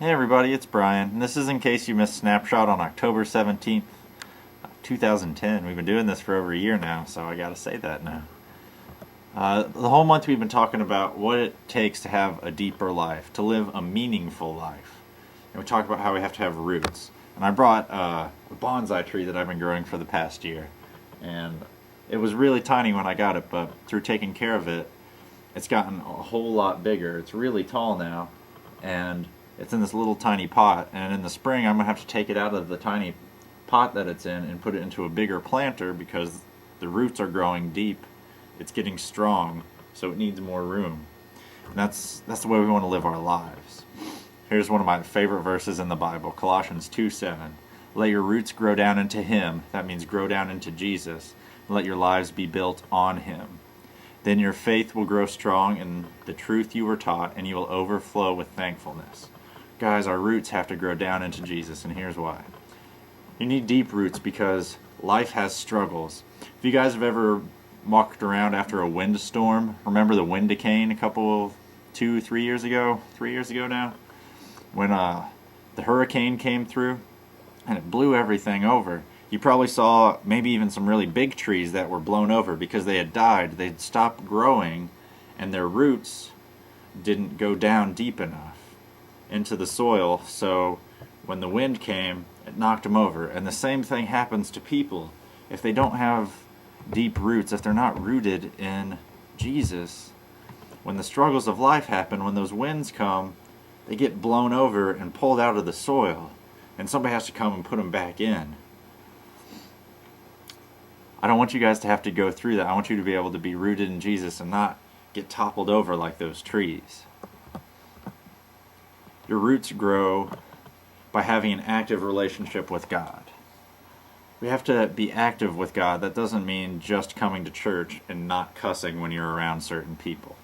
Hey everybody, it's Brian, and this is in case you missed Snapshot on October 17th, 2010. We've been doing this for over a year now, so I gotta say that now. The whole month we've been talking about what it takes to have a deeper life, to live a meaningful life. And we talked about how we have to have roots. And I brought a bonsai tree that I've been growing for the past year. And it was really tiny when I got it, but through taking care of it, it's gotten a whole lot bigger. It's really tall now, and it's in this little tiny pot, and in the spring I'm going to have to take it out of the tiny pot that it's in and put it into a bigger planter because the roots are growing deep. It's getting strong, so it needs more room. And that's the way we want to live our lives. Here's one of my favorite verses in the Bible, Colossians 2:7. Let your roots grow down into Him. That means grow down into Jesus. And let your lives be built on Him. Then your faith will grow strong in the truth you were taught, and you will overflow with thankfulness. Guys, our roots have to grow down into Jesus, and here's why. You need deep roots because life has struggles. If you guys have ever walked around after a windstorm, remember the wind decaying 3 years ago now, when the hurricane came through and it blew everything over. You probably saw maybe even some really big trees that were blown over because they had died. They'd stopped growing and their roots didn't go down deep enough into the soil, so when the wind came, it knocked them over. And the same thing happens to people. If they don't have deep roots, if they're not rooted in Jesus, when the struggles of life happen, when those winds come, they get blown over and pulled out of the soil, and somebody has to come and put them back in. I don't want you guys to have to go through that. I want you to be able to be rooted in Jesus and not get toppled over like those trees. Your roots grow by having an active relationship with God. We have to be active with God. That doesn't mean just coming to church and not cussing when you're around certain people.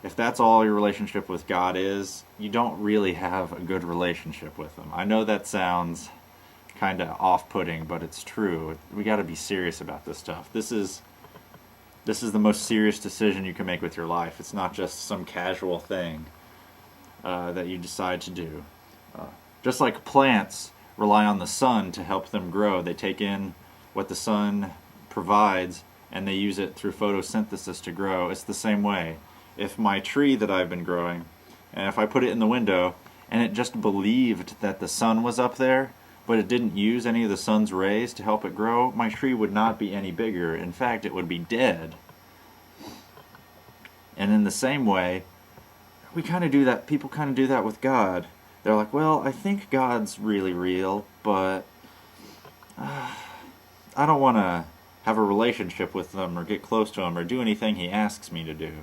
If that's all your relationship with God is, you don't really have a good relationship with Him. I know that sounds kind of off-putting, but it's true. We got to be serious about this stuff. This is the most serious decision you can make with your life. It's not just some casual thing that you decide to do. Just like plants rely on the sun to help them grow, they take in what the sun provides and they use it through photosynthesis to grow. It's the same way. If my tree that I've been growing, and if I put it in the window and it just believed that the sun was up there, but it didn't use any of the sun's rays to help it grow, my tree would not be any bigger. In fact, it would be dead. And in the same way, we kind of do that. People kind of do that with God. They're like, well, I think God's really real, but I don't want to have a relationship with Him or get close to Him or do anything He asks me to do.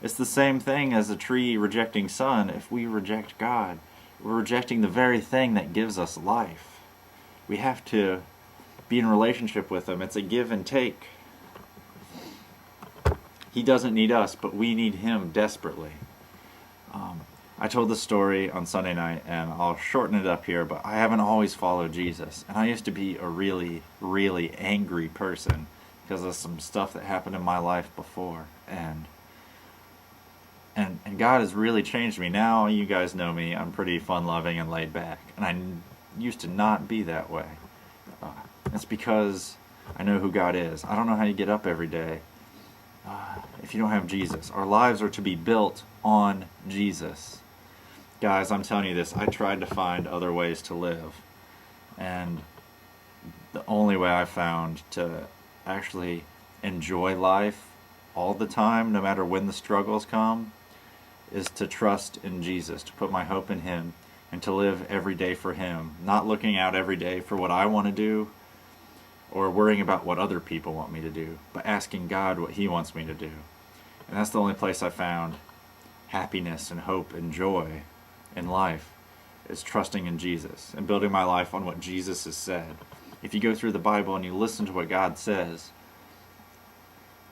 It's the same thing as a tree rejecting sun. If we reject God, we're rejecting the very thing that gives us life. We have to be in relationship with Him. It's a give and take. He doesn't need us, but we need Him desperately. I told this story on Sunday night, and I'll shorten it up here, but I haven't always followed Jesus. And I used to be a really, really angry person because of some stuff that happened in my life before. And God has really changed me. Now, you guys know me. I'm pretty fun-loving and laid back. And I used to not be that way. It's because I know who God is. I don't know how you get up every day if you don't have Jesus. Our lives are to be built on Jesus. Guys, I'm telling you this. I tried to find other ways to live. And the only way I found to actually enjoy life all the time, no matter when the struggles come, is to trust in Jesus, to put my hope in Him, and to live every day for Him, not looking out every day for what I want to do or worrying about what other people want me to do, but asking God what He wants me to do. And that's the only place I found happiness and hope and joy in life, is trusting in Jesus and building my life on what Jesus has said. If you go through the Bible and you listen to what God says,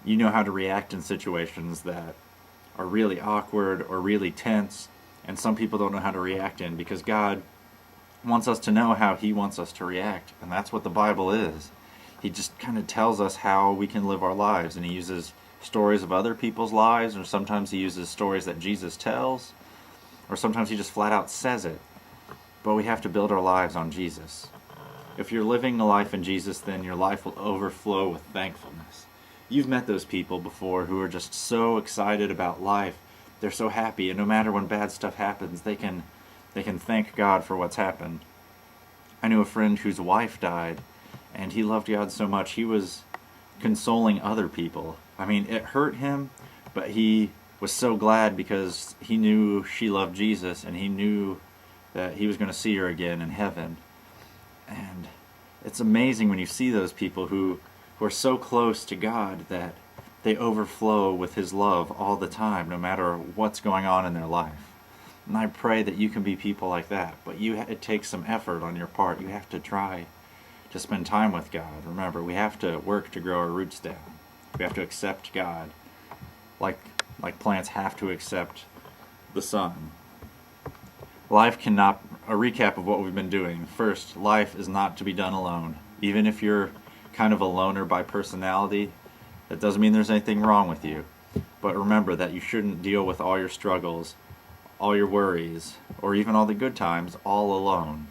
you know how to react in situations that are really awkward or really tense, and some people don't know how to react in, because God wants us to know how He wants us to react, and that's what the Bible is. He just kind of tells us how we can live our lives, and He uses stories of other people's lives, or sometimes He uses stories that Jesus tells, or sometimes He just flat out says it. but we have to build our lives on Jesus. If you're living a life in Jesus, then your life will overflow with thankfulness. You've met those people before who are just so excited about life. They're so happy, and no matter when bad stuff happens, they can thank God for what's happened. I knew a friend whose wife died, and he loved God so much he was consoling other people. I mean, it hurt him, but he was so glad because he knew she loved Jesus, and he knew that he was going to see her again in heaven. And it's amazing when you see those people who are so close to God that they overflow with His love all the time, no matter what's going on in their life. And I pray that you can be people like that, but it takes some effort on your part. You have to try to spend time with God. Remember, we have to work to grow our roots down. We have to accept God, like plants have to accept the sun. Life cannot, a recap of what we've been doing. First, life is not to be done alone. Even if you're kind of a loner by personality, that doesn't mean there's anything wrong with you. But remember that you shouldn't deal with all your struggles, all your worries, or even all the good times all alone.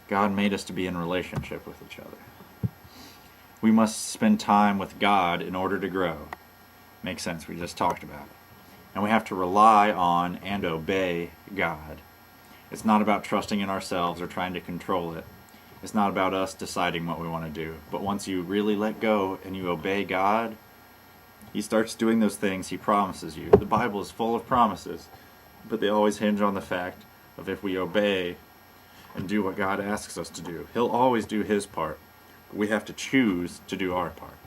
God made us to be in relationship with each other. We must spend time with God in order to grow. Makes sense, we just talked about it. And we have to rely on and obey God. It's not about trusting in ourselves or trying to control it. It's not about us deciding what we want to do. But once you really let go and you obey God, He starts doing those things He promises you. The Bible is full of promises, but they always hinge on the fact of if we obey and do what God asks us to do. He'll always do His part. But we have to choose to do our part.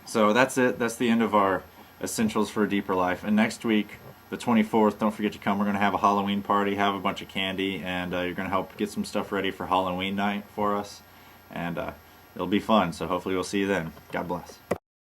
So that's it. That's the end of our Essentials for a Deeper Life. And next week, the 24th, don't forget to come. We're going to have a Halloween party, have a bunch of candy, and you're going to help get some stuff ready for Halloween night for us. And it'll be fun, so hopefully we'll see you then. God bless.